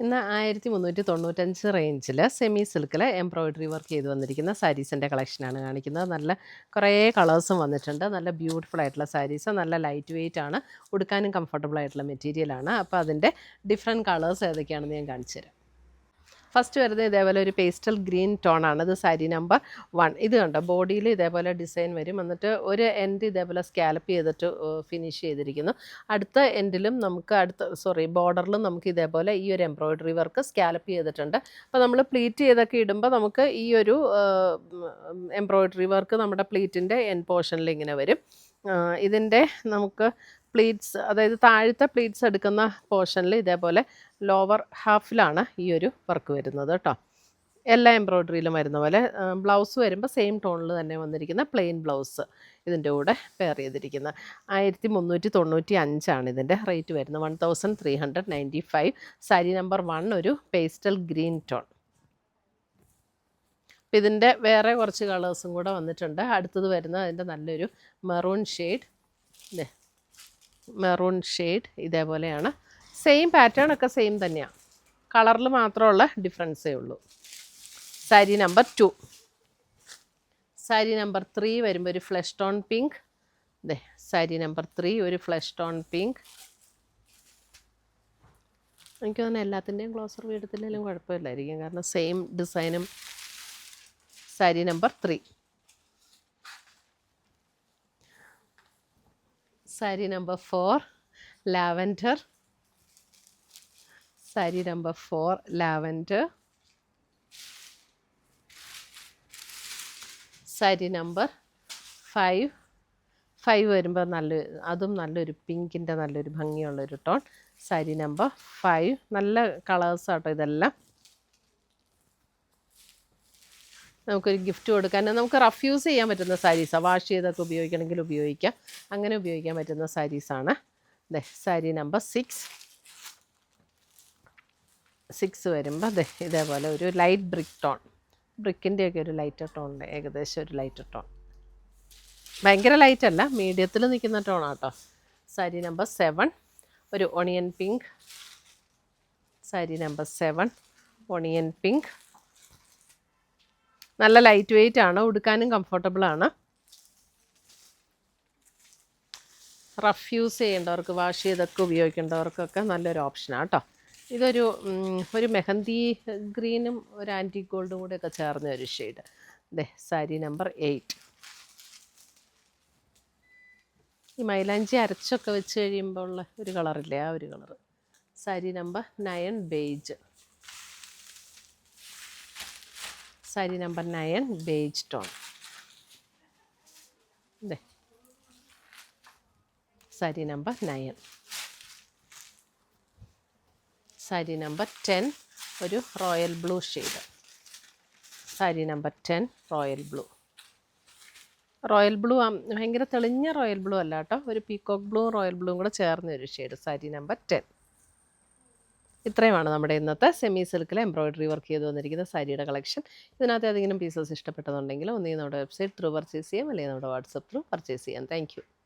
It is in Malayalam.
ഇന്ന് 1395 റേഞ്ചിൽ സെമി സിൽക്കിൽ എംബ്രോയിഡറി വർക്ക് ചെയ്ത് വന്നിരിക്കുന്ന സാരീസിൻ്റെ കളക്ഷനാണ് കാണിക്കുന്നത്. നല്ല കുറേ കളേഴ്സും വന്നിട്ടുണ്ട്. നല്ല ബ്യൂട്ടിഫുൾ ആയിട്ടുള്ള സാരീസ്, നല്ല ലൈറ്റ് വെയ്റ്റ് ആണ്, ഉടുക്കാനും കംഫർട്ടബിൾ ആയിട്ടുള്ള മെറ്റീരിയലാണ്. അപ്പോൾ അതിൻ്റെ ഡിഫറെൻറ്റ് കളേഴ്സ് ഏതൊക്കെയാണെന്ന് ഞാൻ കാണിച്ചു തരാം. ഫസ്റ്റ് വരുന്നത് ഇതേപോലെ ഒരു പേസ്റ്റൽ ഗ്രീൻ ടോണാണ്. ഇത് സാരി നമ്പർ 1. ഇത് കണ്ടോ, ബോഡിയിൽ ഇതേപോലെ ഡിസൈൻ വരും, എന്നിട്ട് ഒരു എൻഡ് ഇതേപോലെ സ്കാലപ്പ് ചെയ്തിട്ട് ഫിനിഷ് ചെയ്തിരിക്കുന്നു. അടുത്ത എൻഡിലും നമുക്ക് ബോർഡറിലും നമുക്ക് ഇതേപോലെ ഈ ഒരു എംബ്രോയിഡറി വർക്ക് സ്കാലപ്പ് ചെയ്തിട്ടുണ്ട്. അപ്പോൾ നമ്മൾ പ്ലീറ്റ് ചെയ്തൊക്കെ ഇടുമ്പോൾ നമുക്ക് ഈ ഒരു എംബ്രോയിഡറി വർക്ക് നമ്മുടെ പ്ലീറ്റിൻ്റെ എൻഡ് പോർഷനിൽ ഇങ്ങനെ വരും. ഇതിൻ്റെ നമുക്ക് പ്ലീറ്റ്സ്, അതായത് താഴത്തെ പ്ലീറ്റ്സ് എടുക്കുന്ന പോർഷനിൽ ഇതേപോലെ ലോവർ ഹാഫിലാണ് ഈ ഒരു വർക്ക് വരുന്നത് കേട്ടോ. എല്ലാ എംബ്രോയ്ഡറിയിലും വരുന്ന പോലെ ബ്ലൗസ് വരുമ്പോൾ സെയിം ടോണിൽ തന്നെ വന്നിരിക്കുന്ന പ്ലെയിൻ ബ്ലൗസ് ഇതിൻ്റെ കൂടെ പെയർ ചെയ്തിരിക്കുന്നത്. 1395 ഇതിൻ്റെ റേറ്റ് വരുന്നത്. 1395. സാരി നമ്പർ 1 ഒരു പേസ്റ്റൽ ഗ്രീൻ ടോൺ. അപ്പം ഇതിൻ്റെ വേറെ കുറച്ച് കളേഴ്സും കൂടെ വന്നിട്ടുണ്ട്. അടുത്തത് വരുന്നത് അതിൻ്റെ നല്ലൊരു മെറൂൺ ഷെയ്ഡ്. മെറൂൺ ഷെയ്ഡ് ഇതേപോലെയാണ്. സെയിം പാറ്റേൺ ഒക്കെ സെയിം തന്നെയാണ്, കളറിൽ മാത്രമുള്ള ഡിഫറൻസേ ഉള്ളൂ. സാരി നമ്പർ 2. സാരി നമ്പർ 3 വരുമ്പോൾ ഒരു flush tone pink. Sari number 3 ഒരു ഫ്ലഷ് ടോൺ പിങ്ക്. എനിക്ക് തോന്നുന്നു എല്ലാത്തിൻ്റെയും ക്ലോസർ വീടത്തില്ലെങ്കിലും കുഴപ്പമില്ലായിരിക്കും, കാരണം സെയിം ഡിസൈനും. Sari number 3. Sari number 4 lavender. Sari number 4 lavender. Sari number 5 വരുമ്പോൾ അതും നല്ലൊരു പിങ്കിൻ്റെ നല്ലൊരു ഭംഗിയുള്ളൊരു ടോൺ. സാരി നമ്പർ 5. നല്ല കളേഴ്സ് ആട്ടോ ഇതെല്ലാം. നമുക്കൊരു ഗിഫ്റ്റ് കൊടുക്കാൻ, നമുക്ക് റഫ് യൂസ് ചെയ്യാൻ പറ്റുന്ന സാരീസാണ്. വാഷ് ചെയ്തൊക്കെ ഉപയോഗിക്കണമെങ്കിൽ ഉപയോഗിക്കാം, അങ്ങനെ ഉപയോഗിക്കാൻ പറ്റുന്ന സാരീസാണ്. സാരി നമ്പർ 6 വരുമ്പോൾ ഇതേപോലെ ഒരു ലൈറ്റ് ബ്രിക്ക് ടോൺ, ബ്രിക്കിൻ്റെയൊക്കെ ഒരു ലൈറ്റർ ടോൺ, ഏകദേശം ഒരു ലൈറ്റർ ടോൺ, ഭയങ്കര ലൈറ്റ് അല്ല, മീഡിയത്തിൽ നിൽക്കുന്ന ടോണാട്ടോ. സാരി നമ്പർ 7 ഒരു onion pink. Sari number 7 onion pink. നല്ല ലൈറ്റ് വെയ്റ്റ് ആണ്, ഉടുക്കാനും കംഫർട്ടബിളാണ്. റഫ് യൂസ് ചെയ്യേണ്ടവർക്ക്, വാഷ് ചെയ്തൊക്കെ ഉപയോഗിക്കേണ്ടവർക്കൊക്കെ നല്ലൊരു ഓപ്ഷനാണ് കേട്ടോ. ഇതൊരു മെഹന്തി ഗ്രീനും ഒരു ആൻറ്റി ഗോൾഡും കൂടെയൊക്കെ ചേർന്ന ഒരു ഷെയ്ഡ്. സാരി നമ്പർ 8. ഈ മൈലാഞ്ചി അരച്ചൊക്കെ വെച്ച് കഴിയുമ്പോൾ ഉള്ള ഒരു കളറില്ലേ, ആ ഒരു colour. Sari number 9 beige. Sari number 9 beige tone. Sari number 9. Sari number 10 ഒരു royal blue shade. Sari number 10 royal blue. Royal blue ഭയങ്കര തെളിഞ്ഞ റോയൽ ബ്ലൂ അല്ല കേട്ടോ, ഒരു പീക്കോക്ക് ബ്ലൂ റോയൽ ബ്ലൂവും കൂടെ ചേർന്ന ഒരു ഷെയ്ഡ്. സാരി നമ്പർ 10. ഇത്രയുമാണ് നമ്മുടെ ഇന്നത്തെ സെമി സിൽക്കിൽ എംബ്രോയിഡറി വർക്ക് ചെയ്ത് വന്നിരിക്കുന്ന സാരിയുടെ കളക്ഷൻ. ഇതിനകത്ത് ഏതെങ്കിലും പീസസ് ഇഷ്ടപ്പെട്ടതുണ്ടെങ്കിൽ ഒന്നുകിൽ നമ്മുടെ വെബ്സൈറ്റ് ത്രൂ പർച്ചേസ് ചെയ്യാം, അല്ലെങ്കിൽ നമ്മുടെ വാട്സപ്പ് ത്രൂ പർച്ചേസ് ചെയ്യാം. താങ്ക്